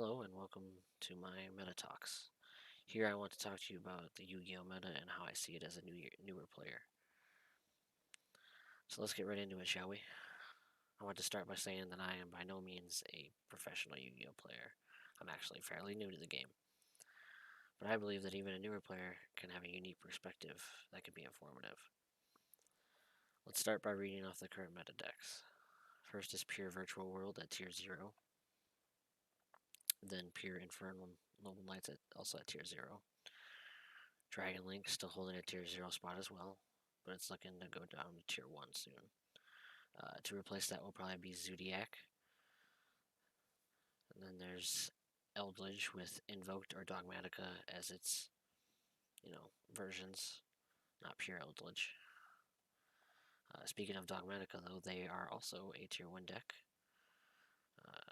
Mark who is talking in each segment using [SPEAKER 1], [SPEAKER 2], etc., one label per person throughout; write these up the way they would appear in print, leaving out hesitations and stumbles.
[SPEAKER 1] Hello and welcome to my Meta Talks. Here I want to talk to you about the Yu-Gi-Oh meta and how I see it as a newer player. So let's get right into it, shall we? I want to start by saying that I am by no means a professional Yu-Gi-Oh player. I'm actually fairly new to the game, but I believe that even a newer player can have a unique perspective that can be informative. Let's start by reading off the current meta decks. First is Pure Virtual World at tier 0, then Pure Infernal Noble Knights also at tier 0. Dragon Link still holding a tier 0 spot as well, but it's looking to go down to tier 1 soon. To replace that will probably be Zodiac. And then there's Eldridge with Invoked or Dogmatica as its, versions, not pure Eldridge. Speaking of Dogmatica, though, they are also a tier 1 deck.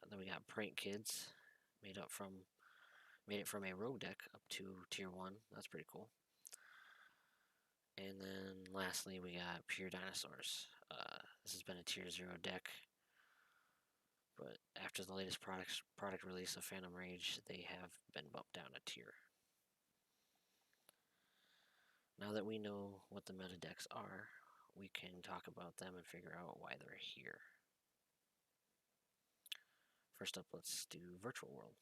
[SPEAKER 1] Then we got Prank Kids, made it from a rogue deck up to tier 1. That's pretty cool. And then lastly, we got Pure Dinosaurs. This has been a tier 0 deck, but after the latest product release of Phantom Rage, they have been bumped down a tier. Now that we know what the meta decks are, we can talk about them and figure out why they're here. First up, let's do Virtual World.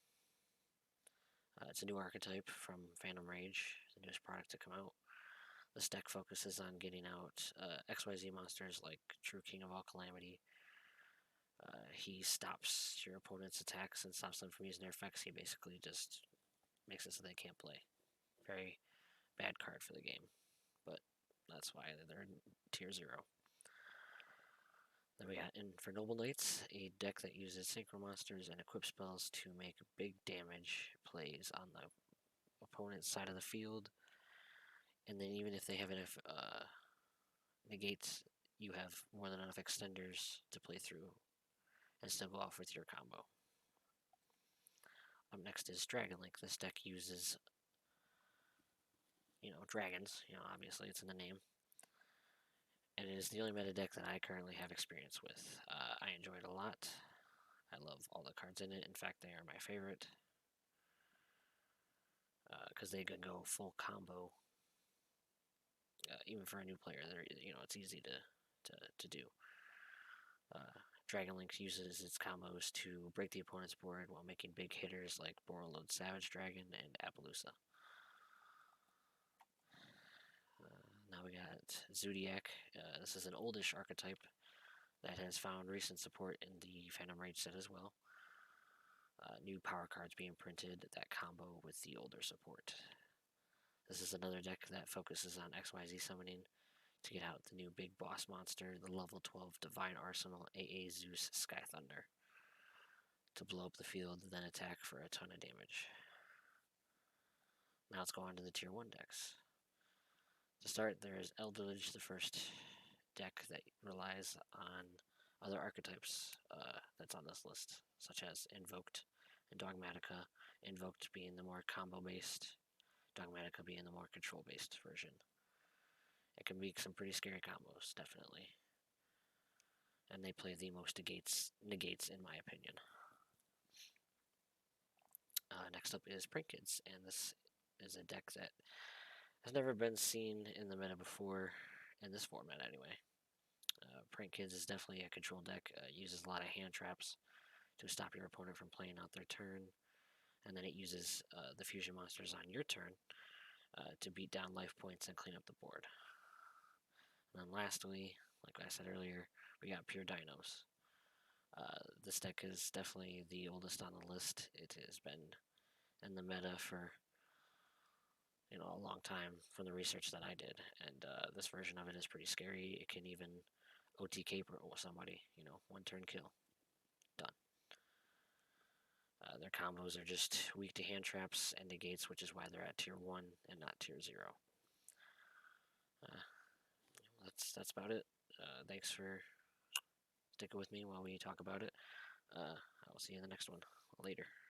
[SPEAKER 1] It's a new archetype from Phantom Rage, the newest product to come out. This deck focuses on getting out XYZ monsters like True King of All Calamity. He stops your opponent's attacks and stops them from using their effects. He basically just makes it so they can't play. Very bad card for the game, but that's why they're in tier 0. Then we got in for Noble Knights, a deck that uses synchro monsters and equip spells to make big damage plays on the opponent's side of the field. And then even if they have enough negates, you have more than enough extenders to play through and still go off with your combo. Up next is Dragon Link. This deck uses, dragons. Obviously it's in the name. And it is the only meta deck that I currently have experience with. I enjoy it a lot. I love all the cards in it. In fact, they are my favorite because they can go full combo. Even for a new player, it's easy to do. Dragon Link uses its combos to break the opponent's board while making big hitters like Borreload Savage Dragon and Appaloosa. Now we got Zodiac. This is an oldish archetype that has found recent support in the Phantom Rage set as well. New power cards being printed that combo with the older support. This is another deck that focuses on XYZ summoning to get out the new big boss monster, the level 12 Divine Arsenal AA Zeus Sky Thunder, to blow up the field, then attack for a ton of damage. Now let's go on to the tier 1 decks. To start, there is Eldridge, the first deck that relies on other archetypes that's on this list, such as Invoked and Dogmatica. Invoked being the more combo-based, Dogmatica being the more control-based version. It can make some pretty scary combos, definitely. And they play the most negates in my opinion. Next up is Prank Kids, and this is a deck that has never been seen in the meta before, in this format anyway. Prank Kids is definitely a control deck. Uses a lot of hand traps to stop your opponent from playing out their turn, and then it uses the fusion monsters on your turn to beat down life points and clean up the board. And then lastly, like I said earlier, we got Pure Dinos. This deck is definitely the oldest on the list. It has been in the meta for a long time from the research that I did, and this version of it is pretty scary. It can even OTK somebody, one turn kill, done. Their combos are just weak to hand traps and negates, which is why they're at tier 1 and not tier 0. That's about it. Thanks for sticking with me while we talk about it. I will see you in the next one. Later.